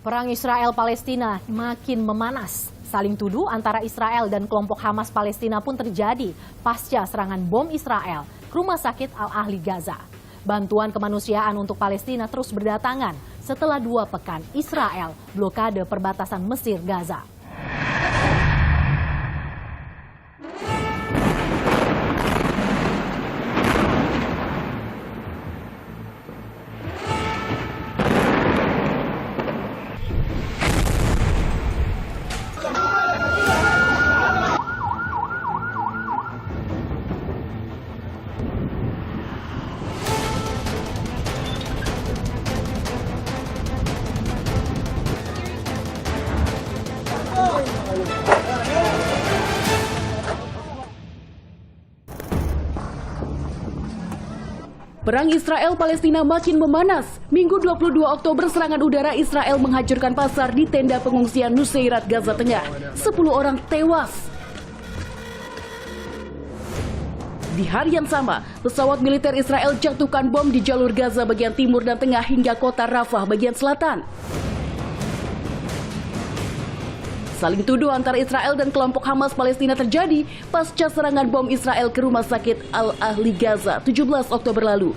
Perang Israel-Palestina makin memanas. Saling tuduh antara Israel dan kelompok Hamas Palestina pun terjadi pasca serangan bom Israel ke rumah sakit Al-Ahli Gaza. Bantuan kemanusiaan untuk Palestina terus berdatangan setelah 2 pekan Israel blokade perbatasan Mesir-Gaza. Perang Israel-Palestina makin memanas. Minggu 22 Oktober serangan udara Israel menghancurkan pasar di tenda pengungsian Nuseirat, Gaza Tengah. 10 orang tewas. Di hari yang sama, pesawat militer Israel jatuhkan bom di jalur Gaza bagian timur dan tengah hingga kota Rafah bagian selatan. Saling tuduh antara Israel dan kelompok Hamas Palestina terjadi pasca serangan bom Israel ke rumah sakit Al-Ahli Gaza 17 Oktober lalu.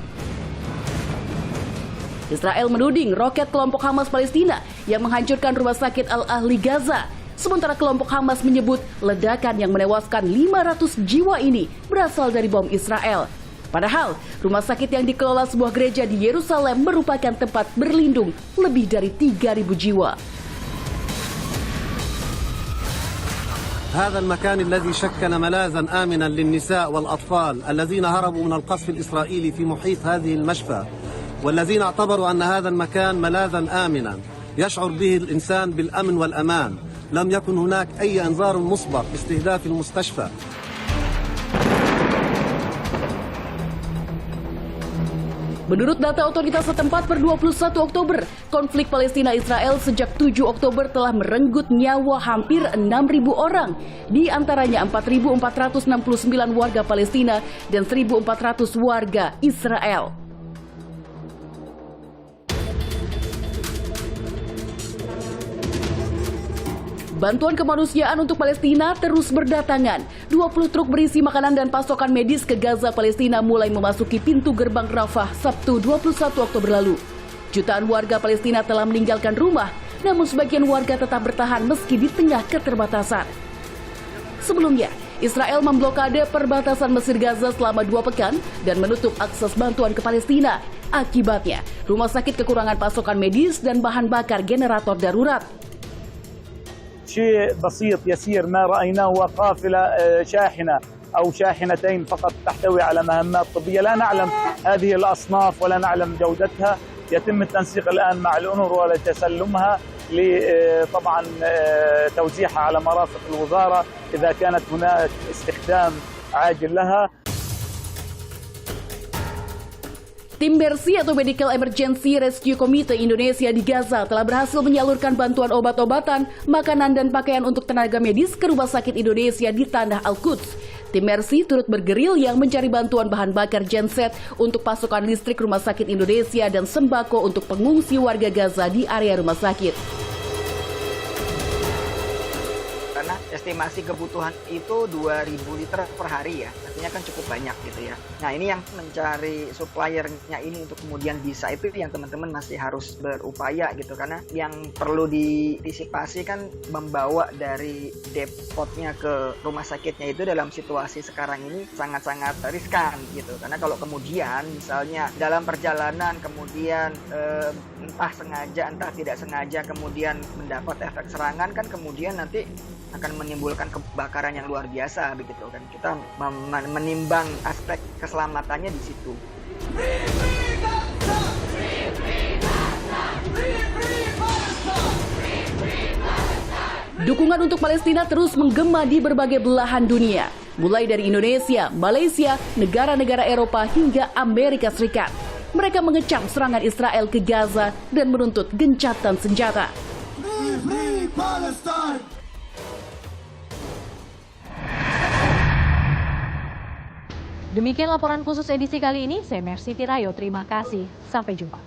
Israel menuding roket kelompok Hamas Palestina yang menghancurkan rumah sakit Al-Ahli Gaza. Sementara kelompok Hamas menyebut ledakan yang menewaskan 500 jiwa ini berasal dari bom Israel. Padahal, rumah sakit yang dikelola sebuah gereja di Yerusalem merupakan tempat berlindung lebih dari 3.000 jiwa. هذا المكان الذي شكل ملاذا آمنا للنساء والأطفال الذين هربوا من القصف الإسرائيلي في محيط هذه المشفى والذين اعتبروا أن هذا المكان ملاذا آمنا يشعر به الإنسان بالأمن والأمان. لم يكن هناك أي إنذار مسبق باستهداف المستشفى. Menurut data otoritas setempat per 21 Oktober, konflik Palestina-Israel sejak 7 Oktober telah merenggut nyawa hampir 6.000 orang, di antaranya 4.469 warga Palestina dan 1.400 warga Israel. Bantuan kemanusiaan untuk Palestina terus berdatangan. 20 truk berisi makanan dan pasokan medis ke Gaza, Palestina mulai memasuki pintu gerbang Rafah Sabtu 21 Oktober lalu. Jutaan warga Palestina telah meninggalkan rumah, namun sebagian warga tetap bertahan meski di tengah keterbatasan. Sebelumnya, Israel memblokade perbatasan Mesir-Gaza selama 2 pekan dan menutup akses bantuan ke Palestina. Akibatnya, rumah sakit kekurangan pasokan medis dan bahan bakar generator darurat. شيء بسيط يسير ما رأيناه هو قافلة شاحنة أو شاحنتين فقط تحتوي على مهمات طبية. لا نعلم هذه الأصناف ولا نعلم جودتها. يتم التنسيق الآن مع الأونروا لتسلمها طبعا توزيعها على مرافق الوزارة إذا كانت هناك استخدام عاجل لها. Tim Mercy atau Medical Emergency Rescue Committee Indonesia di Gaza telah berhasil menyalurkan bantuan obat-obatan, makanan, dan pakaian untuk tenaga medis ke Rumah Sakit Indonesia di Tanah Al-Quds. Tim Mercy turut bergerilya mencari bantuan bahan bakar genset untuk pasokan listrik Rumah Sakit Indonesia dan sembako untuk pengungsi warga Gaza di area rumah sakit. Karena estimasi kebutuhan itu 2.000 liter per hari ya, artinya kan cukup banyak gitu ya. Nah ini yang mencari suppliernya ini untuk kemudian bisa itu yang teman-teman masih harus berupaya gitu. Karena yang perlu diantisipasi kan membawa dari depotnya ke rumah sakitnya itu dalam situasi sekarang ini sangat-sangat riskan gitu. Karena kalau kemudian misalnya dalam perjalanan kemudian entah sengaja entah tidak sengaja kemudian mendapat efek serangan kan kemudian nanti akan menimbulkan kebakaran yang luar biasa begitu kan. Kita menimbang aspek keselamatannya di situ. Dukungan untuk Palestina terus menggema di berbagai belahan dunia, mulai dari Indonesia, Malaysia, negara-negara Eropa hingga Amerika Serikat. Mereka mengecam serangan Israel ke Gaza dan menuntut gencatan senjata. Demikian laporan khusus edisi kali ini. Saya Mercy Tirayo, terima kasih. Sampai jumpa.